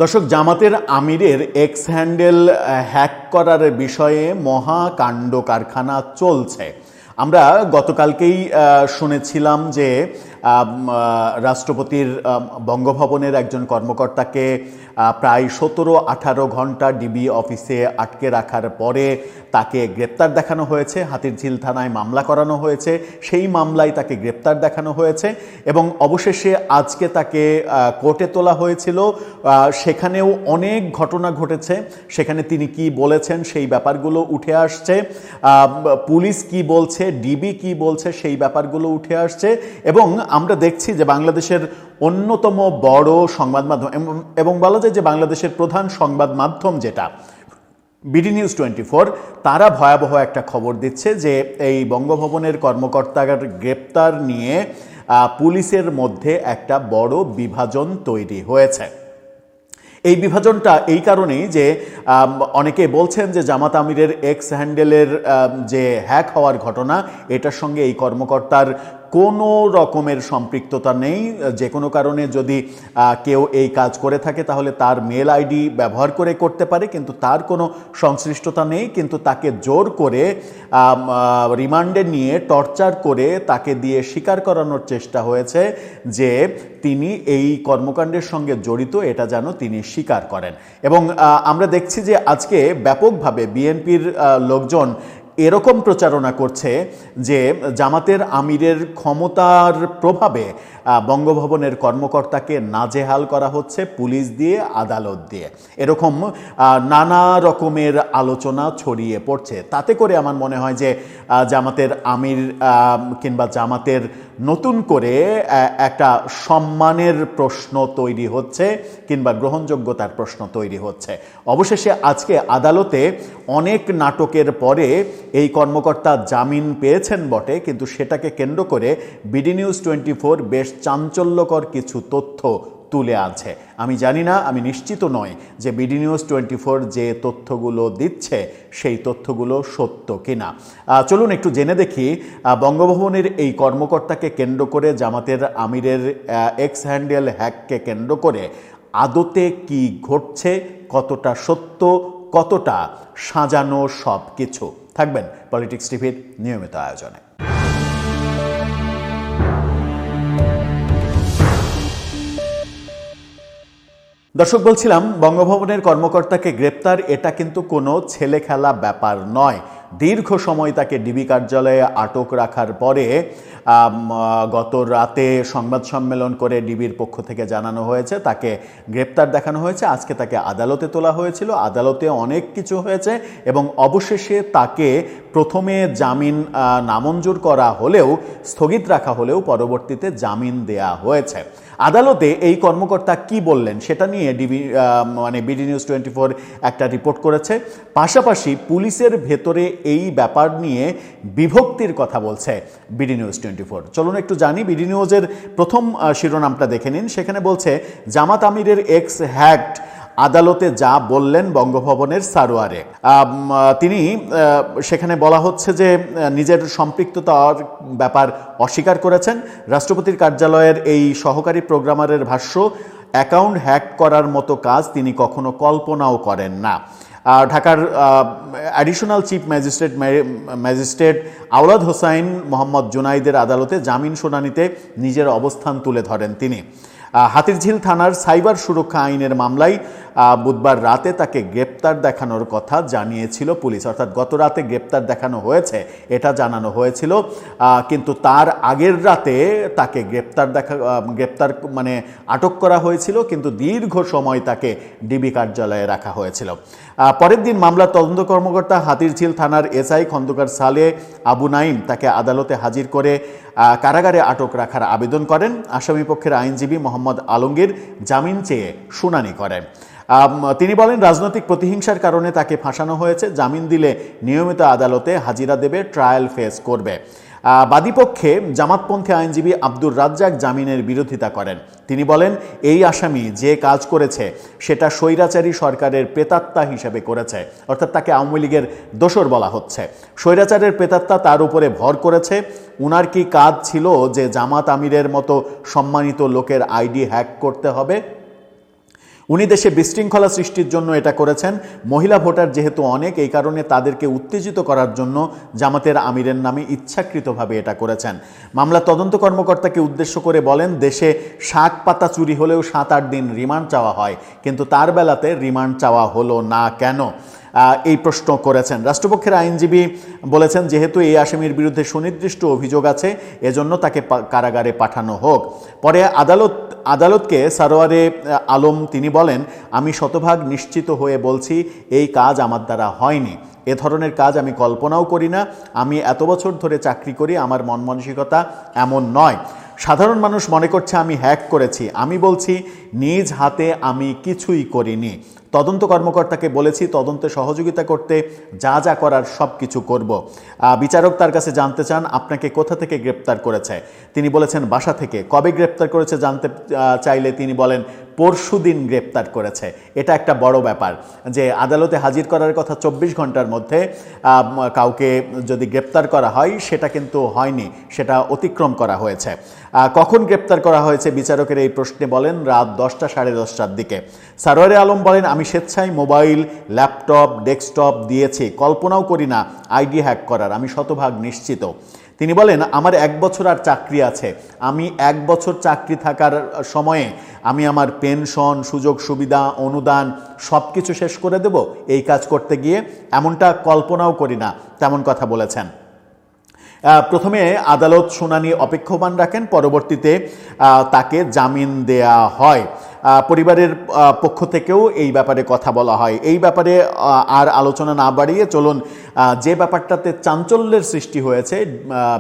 দর্শক, জামাতের আমিরের এক্স হ্যান্ডেল হ্যাক করার বিষয়ে মহাকাণ্ড কারখানা চলছে। আমরা গতকালকেই শুনেছিলাম যে রাষ্ট্রপতির বঙ্গভবনের একজন কর্মকর্তাকে প্রায় 17-18 ঘন্টা ডিবি অফিসে আটকে রাখার পরে তাকে গ্রেপ্তার দেখানো হয়েছে। হাতিরঝিল থানায় মামলা করানো হয়েছে, সেই মামলায় তাকে গ্রেপ্তার দেখানো হয়েছে এবং অবশেষে আজকে তাকে কোর্টে তোলা হয়েছিল। সেখানেও অনেক ঘটনা ঘটেছে, সেখানে তিনি কি বলেছেন সেই ব্যাপারগুলো উঠে আসছে, পুলিশ কি বলছে, ডিবি কি বলছে সেই ব্যাপারগুলো উঠে আসছে। এবং আমরা দেখছি যে বাংলাদেশের অন্যতম বড় সংবাদ মাধ্যম এবং বলা যায় যে বাংলাদেশের প্রধান সংবাদ মাধ্যম যেটা বিডি নিউজ 24, তারা ভয়াবহ একটা খবর দিচ্ছে যে এই বঙ্গভবনের কর্মকর্তার গ্রেপ্তার নিয়ে পুলিশের মধ্যে একটা বড় বিভাজন তৈরি হয়েছে। এই বিভাজনটা এই কারণেই যে অনেকে বলছেন যে জামাত আমিরের এক্স হ্যান্ডেলের যে হ্যাক হওয়ার ঘটনা, এটার সঙ্গে এই কর্মকর্তার কোনো রকমের সম্পৃক্ততা নেই। যে কোনো কারণে যদি কেউ এই কাজ করে থাকে তাহলে তার মেল আইডি ব্যবহার করে করতে পারে, কিন্তু তার কোনো সংশ্লিষ্টতা নেই। কিন্তু তাকে জোর করে রিমান্ডে নিয়ে টর্চার করে তাকে দিয়ে স্বীকার করানোর চেষ্টা হয়েছে যে তিনি এই কর্মকাণ্ডের সঙ্গে জড়িত, এটা যেন তিনি স্বীকার করেন। এবং আমরা দেখছি যে আজকে ব্যাপকভাবে বিএনপির লোকজন এরকম প্রচারণা করছে যে জামাতের আমিরের ক্ষমতার প্রভাবে বঙ্গভবনের কর্মকর্তাকে নাজেহাল করা হচ্ছে পুলিশ দিয়ে, আদালত দিয়ে, এরকম নানা রকমের আলোচনা ছড়িয়ে পড়ছে। তাতে করে আমার মনে হয় যে জামাতের আমির কিংবা জামাতের নতুন করে একটা সম্মানের প্রশ্ন তৈরি হচ্ছে কিংবা গ্রহণযোগ্যতার প্রশ্ন তৈরি হচ্ছে। অবশেষে আজকে আদালতে অনেক নাটকের পরে এই কর্মকর্তা জামিন পেয়েছেন বটে, কিন্তু সেটাকে কেন্দ্র করে বিডি নিউজ 24 বেশ চাঞ্চল্যকর কিছু তথ্য তুলে আনছে। আমি জানি না, আমি নিশ্চিত নয় যে বিডি নিউজ 24 যে তথ্যগুলো দিচ্ছে সেই তথ্যগুলো সত্য কিনা। চলুন একটু জেনে দেখি বঙ্গভবনের এই কর্মকর্তাকে কেন্দ্র করে জামাতের আমিরের এক্স হ্যান্ডেল হ্যাককে কেন্দ্র করে আদতে কি ঘটছে, কতটা সত্য, কতটা সাজানো সব কিছু। থাকবেন পলিটিক্স টিভির নিয়মিত আয়োজনে। দর্শক, বলছিলাম বঙ্গভবনের কর্মকর্তাকে গ্রেপ্তার এটা কিন্তু কোনো ছেলে খেলা ব্যাপার নয়। দীর্ঘ সময় তাকে ডিবি কার্যালয়ে আটক রাখার পরে গত রাতে সংবাদ সম্মেলন করে ডিবির পক্ষ থেকে জানানো হয়েছে তাকে গ্রেপ্তার দেখানো হয়েছে। আজকে তাকে আদালতে তোলা হয়েছিল, আদালতে অনেক কিছু হয়েছে এবং অবশেষে তাকে প্রথমে জামিন নামঞ্জুর করা হলেও, স্থগিত রাখা হলেও পরবর্তীতে জামিন দেয়া হয়েছে। আদালতে এই কর্মকর্তা কি বললেন সেটা নিয়ে বিডি নিউজ 24 একটা রিপোর্ট করেছে। পাশাপাশি পুলিশের ভেতরে এই ব্যাপার নিয়ে বিভক্তির কথা বলছে বিডি নিউজ 24। চলুন একটু জানি। বিডি নিউজের প্রথম শিরোনামটা দেখে নিন। সেখানে বলছে জামাত আমিরের এক্স হ্যাক্ট, আদালতে যা বললেন বঙ্গভবনের সারোয়ারে। তিনি সেখানে বলা হচ্ছে যে নিজের সম্পৃক্ততার ব্যাপার অস্বীকার করেছেন। রাষ্ট্রপতির কার্যালয়ের এই সহকারী প্রোগ্রামারের ভাষ্য, অ্যাকাউন্ট হ্যাক করার মতো কাজ তিনি কখনো কল্পনাও করেন না। ঢাকার অ্যাডিশনাল চিফ ম্যাজিস্ট্রেট আওলাদ হোসাইন মোহাম্মদ জুনাইদের আদালতে জামিন শুনানিতে নিজের অবস্থান তুলে ধরেন তিনি। হাতিরঝিল থানার সাইবার সুরক্ষা আইনের মামলায় বুধবার রাতে তাকে গ্রেপ্তার দেখানোর কথা জানিয়েছিল পুলিশ, অর্থাৎ গত রাতে গ্রেপ্তার দেখানো হয়েছে এটা জানানো হয়েছিল, কিন্তু তার আগের রাতে তাকে গ্রেপ্তার আটক করা হয়েছিল, কিন্তু দীর্ঘ সময় তাকে ডিবি কার্যালয়ে রাখা হয়েছিল। পরের দিন মামলার তদন্ত কর্মকর্তা হাতিরঝিল থানার এসআই খন্দকার সালে আবু নাইম তাকে আদালতে হাজির করে কারাগারে আটক রাখার আবেদন করেন। আসামি পক্ষের আইনজীবী মোহাম্মদ আলমগীর জামিন চেয়ে শুনানি করেন। তিনি বলেন, রাজনৈতিক প্রতিহিংসার কারণে তাকে ফাঁসানো হয়েছে, জামিন দিলে নিয়মিত আদালতে হাজিরা দেবে, ট্রায়াল ফেস করবে। বাদীপক্ষে জামাতপন্থী আইনজীবী আব্দুর রাজ্জাক জামিনের বিরোধিতা করেন। তিনি বলেন, এই আসামি যে কাজ করেছে সেটা স্বৈরাচারী সরকারের প্রেতাত্মা হিসেবে করেছে, অর্থাৎ তাকে আওয়ামী লীগের দোসর বলা হচ্ছে। স্বৈরাচারের প্রেতাত্মা তার উপরে ভর করেছে। উনার কি কাজ ছিল যে জামাত আমিরের মতো সম্মানিত লোকের আইডি হ্যাক করতে হবে? উনি দেশে বিশৃঙ্খলা সৃষ্টির জন্য এটা করেছেন। মহিলা ভোটার যেহেতু অনেক, এই কারণে তাদেরকে উত্তেজিত করার জন্য জামাতের আমিরের নামে ইচ্ছাকৃতভাবে এটা করেছেন। মামলা তদন্ত কর্মকর্তাকে উদ্দেশ্য করে বলেন, দেশে শাক পাতা চুরি হলেও 7-8 দিন রিমান্ড চাওয়া হয়, কিন্তু তার বেলাতে রিমান্ড চাওয়া হলো না কেন, এই প্রশ্ন করেছেন। রাষ্ট্রপক্ষের আইনজীবী বলেছেন, যেহেতু এই আসামির বিরুদ্ধে সুনির্দিষ্ট অভিযোগ আছে, এজন্য তাকে কারাগারে পাঠানো হোক। পরে আদালতকে সারোয়ারে আলম তিনি বলেন, আমি শতভাগ নিশ্চিত হয়ে বলছি এই কাজ আমার দ্বারা হয়নি। এ ধরনের কাজ আমি কল্পনাও করি না। আমি এত বছর ধরে চাকরি করি, আমার মন মানসিকতা এমন নয়। সাধারণ মানুষ মনে করছে আমি হ্যাক করেছি। আমি বলছি নিজ হাতে আমি কিছুই করিনি। তদন্ত কর্মকর্তাকে বলেছি তদন্তে সহযোগিতা করতে যা যা করার সব কিছু করব। বিচারক তার কাছে জানতে চান আপনাকে কোথা থেকে গ্রেপ্তার করেছে। তিনি বলেছেন বাসা থেকে। কবে গ্রেপ্তার করেছে জানতে চাইলে তিনি বলেন পরশুদিন গ্রেপ্তার করেছে। এটা একটা বড় ব্যাপার যে আদালতে হাজির করার কথা 24 ঘন্টার মধ্যে কাউকে যদি গ্রেপ্তার করা হয়, সেটা কিন্তু হয়নি, সেটা অতিক্রম করা হয়েছে। কখন গ্রেপ্তার করা হয়েছে বিচারকের এই প্রশ্নে বলেন রাত 10টা 10:30টার দিকে। সারোয়ারে আলম বলেন, আমি স্বেচ্ছায় মোবাইল, ল্যাপটপ, ডেস্কটপ দিয়েছি, কল্পনাও করি না আইডি হ্যাক করার, আমি শতভাগ নিশ্চিত। তিনি বলেন আমার 1 বছর আর চাকরি আছে, আমি 1 বছর চাকরি থাকার সময়ে আমি আমার পেনশন, সুযোগ সুবিধা, অনুদান সব কিছু শেষ করে দেব এই কাজ করতে গিয়ে, এমনটা কল্পনাও করি না, তেমন কথা বলেছেন। প্রথমে আদালত শুনানি অপেক্ষমান রাখেন, পরবর্তীতে তাকে জামিন দেয়া হয়। পরিবারের পক্ষ থেকেও এই ব্যাপারে কথা বলা হয়। এই ব্যাপারে আর আলোচনা না বাড়িয়ে চলুন যে ব্যাপারটাতে চাঞ্চল্যের সৃষ্টি হয়েছে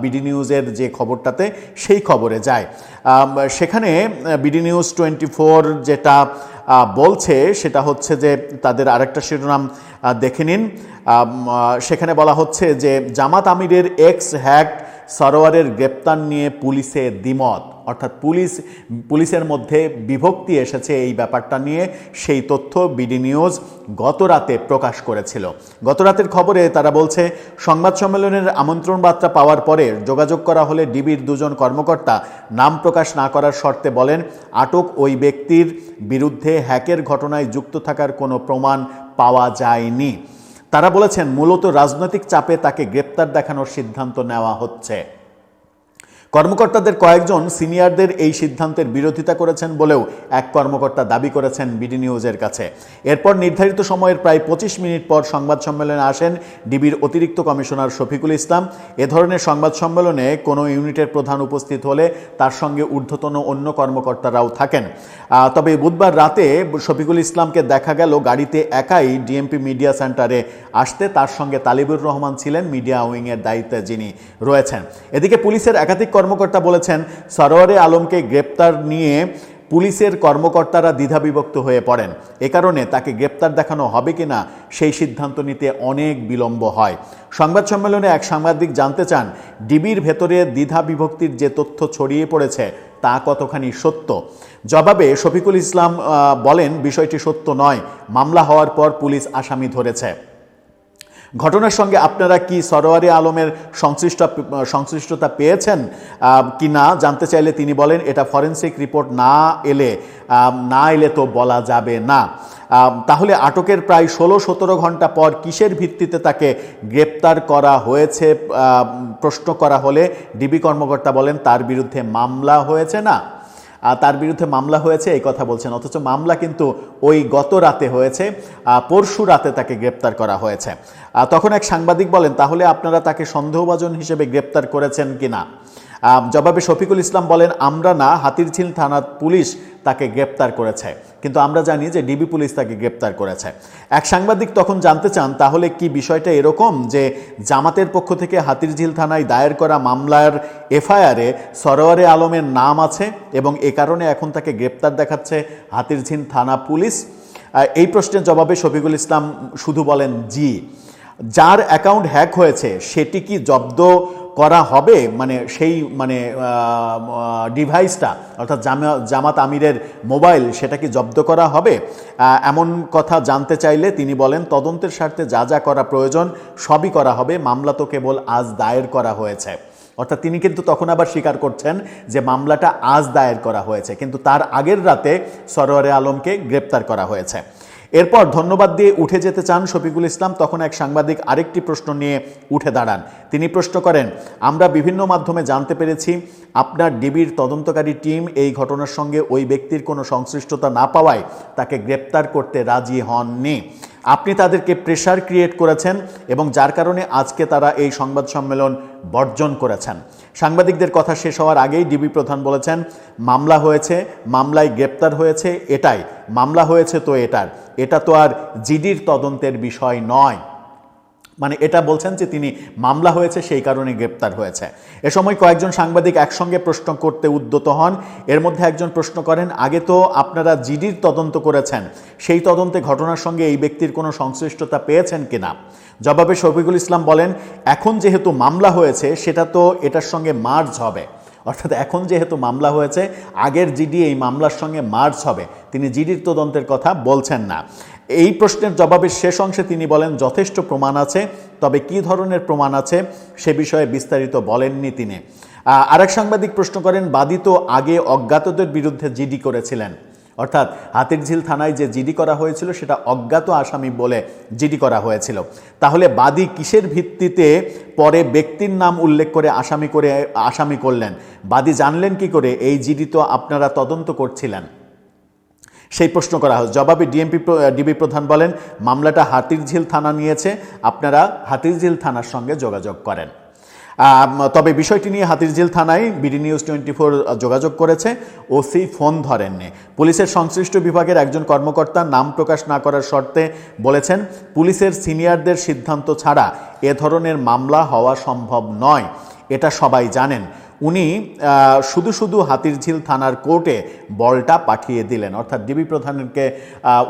বিডি নিউজের যে খবরটাতে, সেই খবরে যায়। সেখানে বিডি নিউজ 24 যেটা বলছে সেটা হচ্ছে যে তাদের আরেকটা শিরোনাম দেখে নিন। সেখানে বলা হচ্ছে যে জামাত আমিরের এক্স হ্যাক সরোয়ারের গ্রেপ্তার নিয়ে পুলিশের দ্বিমত, অর্থাৎ পুলিশের মধ্যে বিভক্তি এসেছে এই ব্যাপারটা নিয়ে। সেই তথ্য বিডি নিউজ গত রাতে প্রকাশ করেছিল। গত রাতের খবরে তারা বলছে সংবাদ সম্মেলনের আমন্ত্রণ বার্তা পাওয়ার পরে যোগাযোগ করা হলে ডিবির 2 জন কর্মকর্তা নাম প্রকাশ না করার শর্তে বলেন আটক ওই ব্যক্তির বিরুদ্ধে হ্যাকের ঘটনায় যুক্ত থাকার কোনো প্রমাণ পাওয়া যায়নি। তারা বলেছেন মূলত রাজনৈতিক চাপে তাকে গ্রেপ্তার দেখানোর সিদ্ধান্ত নেওয়া হচ্ছে। কর্মকর্তাদের কয়েকজন সিনিয়রদের এই সিদ্ধান্তের বিরোধিতা করেছেন বলেও এক কর্মকর্তা দাবি করেছেন বিডি নিউজের কাছে। এরপর নির্ধারিত সময়ের প্রায় 25 মিনিট পর সংবাদ সম্মেলনে আসেন ডিবির অতিরিক্ত কমিশনার শফিকুল ইসলাম। এ ধরনের সংবাদ সম্মেলনে কোনো ইউনিটের প্রধান উপস্থিত হলে তার সঙ্গে ঊর্ধ্বতন অন্য কর্মকর্তারাও থাকেন। তবে বুধবার রাতে শফিকুল ইসলামকে দেখা গেল গাড়িতে একাই ডিএমপি মিডিয়া সেন্টারে আসতে। তার সঙ্গে তালিবুর রহমান ছিলেন মিডিয়া উইংয়ের দায়িত্বে যিনি রয়েছেন। এদিকে পুলিশের একাধিক কর্মকর্তা বলেছেন সরোয়ারে আলমকে গ্রেপ্তার নিয়ে পুলিশের কর্মকর্তারা দ্বিধাবিভক্ত হয়ে পড়েন। এ কারণে তাকে গ্রেপ্তার দেখানো হবে কিনা সেই সিদ্ধান্ত নিতে অনেক বিলম্ব হয়। সংবাদ সম্মেলনে এক সাংবাদিক জানতে চান ডিবির ভেতরে দ্বিধা বিভক্তির যে তথ্য ছড়িয়ে পড়েছে তা কতখানি সত্য। জবাবে শফিকুল ইসলাম বলেন বিষয়টি সত্য নয়, মামলা হওয়ার পর পুলিশ আসামি ধরেছে। ঘটনার সঙ্গে আপনারা কি সরোয়ারে আলমের সংশ্লিষ্টতা পেয়েছেন কি না জানতে চাইলে তিনি বলেন এটা ফরেনসিক রিপোর্ট না এলে তো বলা যাবে না। তাহলে আটকের প্রায় 16-17 ঘন্টা পর কিসের ভিত্তিতে তাকে গ্রেপ্তার করা হয়েছে প্রশ্ন করা হলে ডিবি কর্মকর্তা বলেন তার বিরুদ্ধে মামলা হয়েছে না, তার বিরুদ্ধে মামলা হয়েছে এই কথা বলছেন, অথচ মামলা কিন্তু ওই গত রাতে হয়েছে, পরশু রাতে তাকে গ্রেপ্তার করা হয়েছে। তখন এক সাংবাদিক বলেন তাহলে আপনারা তাকে সন্দেহভাজন হিসেবে গ্রেপ্তার করেছেন কিনা। জবাবে শফিকুল ইসলাম বলেন আমরা না, হাতিরঝিল থানার পুলিশ তাকে গ্রেপ্তার করেছে, কিন্তু আমরা জানি যে ডিবি পুলিশ তাকে গ্রেপ্তার করেছে। এক সাংবাদিক তখন জানতে চান তাহলে কি বিষয়টা এরকম যে জামাতের পক্ষ থেকে হাতিরঝিল থানায় দায়ের করা মামলার এফআইআরে সরোয়ারে আলমের নাম আছে এবং এ কারণে এখন তাকে গ্রেপ্তার দেখাচ্ছে হাতিরঝিল থানা পুলিশ। এই প্রশ্নের জবাবে শফিকুল ইসলাম শুধু বলেন জি। যার অ্যাকাউন্ট হ্যাক হয়েছে সেটি কি জব্দ করা হবে, সেই ডিভাইসটা অর্থাৎ জামাত আমিরের মোবাইল সেটা কি জব্দ করা হবে, এমন কথা জানতে চাইলে তিনি বলেন তদন্তের স্বার্থে যা যা করা প্রয়োজন সবই করা হবে, মামলা তো কেবল আজ দায়ের করা হয়েছে। অর্থাৎ তিনি কিন্তু তখন আবার স্বীকার করছেন যে মামলাটা আজ দায়ের করা হয়েছে, কিন্তু তার আগের রাতে সরোয়ারে আলমকে গ্রেপ্তার করা হয়েছে। এরপর ধন্যবাদ দিয়ে উঠে যেতে চান শফিকুল ইসলাম, তখন এক সাংবাদিক আরেকটি প্রশ্ন নিয়ে উঠে দাঁড়ান। তিনি প্রশ্ন করেন, আমরা বিভিন্ন মাধ্যমে জানতে পেরেছি আপনার ডিবির তদন্তকারী টিম এই ঘটনার সঙ্গে ওই ব্যক্তির কোনো সংশ্লিষ্টতা না পাওয়ায় তাকে গ্রেপ্তার করতে রাজি হননি। আপনি তাদেরকে প্রেশার ক্রিয়েট করেছেন এবং যার কারণে আজকে তারা এই সংবাদ সম্মেলন বর্জন করেছেন। সাংবাদিকদের কথা শেষ হওয়ার আগেই ডিবি প্রধান বলেছেন, মামলা হয়েছে, মামলায় গ্রেপ্তার হয়েছে, এটাই মামলা হয়েছে, তো এটা তো আর জিডির তদন্তের বিষয় নয়। মানে এটা বলছেন যে তিনি মামলা হয়েছে সেই কারণে গ্রেপ্তার হয়েছে। এ সময় কয়েকজন সাংবাদিক একসঙ্গে প্রশ্ন করতে উদ্যত হন। এর মধ্যে একজন প্রশ্ন করেন, আগে তো আপনারা জিডির তদন্ত করেছেন, সেই তদন্তে ঘটনার সঙ্গে এই ব্যক্তির কোনো সংশ্লিষ্টতা পেয়েছেন কিনা? জবাবে শফিকুল ইসলাম বলেন, এখন যেহেতু মামলা হয়েছে সেটা তো এটার সঙ্গে মার্জ হবে। অর্থাৎ এখন যেহেতু মামলা হয়েছে, আগের জিডি এই মামলার সঙ্গে মার্জ হবে, তিনি জিডির তদন্তের কথা বলছেন না। এই প্রশ্নের জবাবের শেষ অংশে তিনি বলেন, যথেষ্ট প্রমাণ আছে, তবে কী ধরনের প্রমাণ আছে সে বিষয়ে বিস্তারিত বলেননি তিনি। আরেক সাংবাদিক প্রশ্ন করেন, বাদী তো আগে অজ্ঞাতদের বিরুদ্ধে জিডি করেছিলেন, অর্থাৎ হাতিরঝিল থানায় যে জিডি করা হয়েছিল সেটা অজ্ঞাত আসামি বলে জিডি করা হয়েছিল, তাহলে বাদী কিসের ভিত্তিতে পরে ব্যক্তির নাম উল্লেখ করে আসামি করলেন? বাদী জানলেন কি করে এই জিডি তো আপনারা তদন্ত করছিলেন? সেই প্রশ্ন করা হয়। জবাবে ডিবি প্রধান বলেন, মামলাটা হাতিরঝিল থানা নিয়েছে, আপনারা হাতিরঝিল থানার সঙ্গে যোগাযোগ করেন। তবে বিষয়টি নিয়ে হাতিরঝিল থানায় বিডি নিউজ 24 যোগাযোগ করেছে, ওসি ফোন ধরেননি। পুলিশের সংশ্লিষ্ট বিভাগের একজন কর্মকর্তা নাম প্রকাশ না করার শর্তে বলেছেন, পুলিশের সিনিয়রদের সিদ্ধান্ত ছাড়া এ ধরনের মামলা হওয়া সম্ভব নয়, এটা সবাই জানেন। উনি শুধু হাতিরঝিল থানার কোর্টে বলটা পাঠিয়ে দিলেন। অর্থাৎ ডিবি প্রধানকে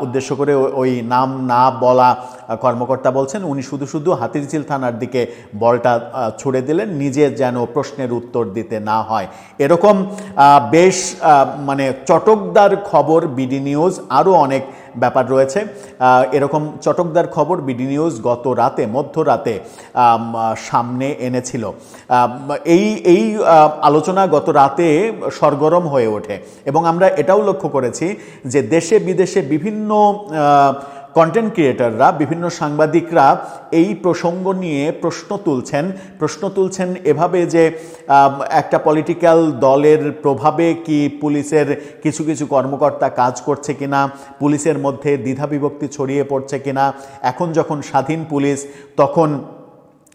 উদ্দেশ্য করে ওই নাম না বলা কর্মকর্তা বলছেন, উনি শুধু হাতিরঝিল থানার দিকে বলটা ছুড়ে দিলেন, নিজে যেন প্রশ্নের উত্তর দিতে না হয়। এরকম বেশ মানে চটকদার খবর বিডি নিউজ, আরও অনেক ব্যাপার রয়েছে। এরকম চটকদার খবর বিডি নিউজ গত রাতে, মধ্যরাতে সামনে এনেছিল। এই আলোচনা গত রাতে সরগরম হয়ে ওঠে এবং আমরা এটাও লক্ষ্য করেছি যে দেশে বিদেশে বিভিন্ন কন্টেন্ট ক্রিয়েটাররা, বিভিন্ন সাংবাদিকরা এই প্রসঙ্গ নিয়ে প্রশ্ন তুলছেন এভাবে যে একটা পলিটিক্যাল দলের প্রভাবে কি পুলিশের কিছু কর্মকর্তা কাজ করছে কিনা, পুলিশের মধ্যে দ্বিধাবিভক্তি ছড়িয়ে পড়ছে কিনা, এখন যখন স্বাধীন পুলিশ তখন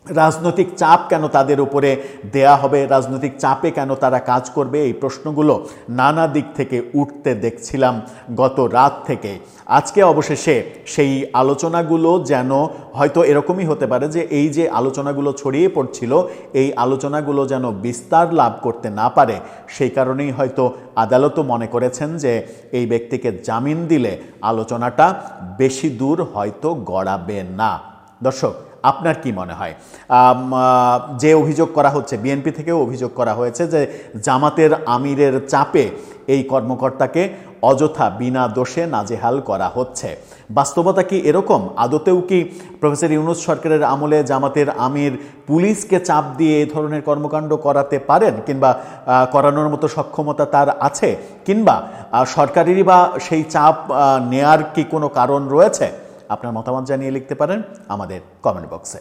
রাজনৈতিক চাপ কেন তাদের উপরে দেয়া হবে, রাজনৈতিক চাপে কেন তারা কাজ করবে, এই প্রশ্নগুলো নানা দিক থেকে উঠতে দেখছিলাম গত রাত থেকে। আজকে অবশেষে সেই আলোচনাগুলো যেন হয়তো এরকমই হতে পারে যে এই যে আলোচনাগুলো ছড়িয়ে পড়ছিল, এই আলোচনাগুলো যেন বিস্তার লাভ করতে না পারে, সেই কারণেই হয়তো আদালতও মনে করেছেন যে এই ব্যক্তিকে জামিন দিলে আলোচনাটা বেশি দূর হয়তো গড়াবে না। দর্শক, আপনার কি মনে হয়? যে অভিযোগ করা হচ্ছে, বিএনপি থেকেও অভিযোগ করা হয়েছে যে জামাতের আমিরের চাপে এই কর্মকর্তাকে অযথা বিনা দোষে নাজেহাল করা হচ্ছে। বাস্তবতা কি এরকম? আদতেও কি প্রফেসর ইউনূস সরকারের আমলে জামাতের আমির পুলিশকে চাপ দিয়ে এই ধরনের কর্মকাণ্ড করাতে পারেন, কিংবা করানোর মতো সক্ষমতা তার আছে, কিংবা সরকারেরই বা সেই চাপ নেয়ার কি কোনো কারণ রয়েছে? আপনার মতামত জানিয়ে লিখতে পারেন আমাদের কমেন্ট বক্সে।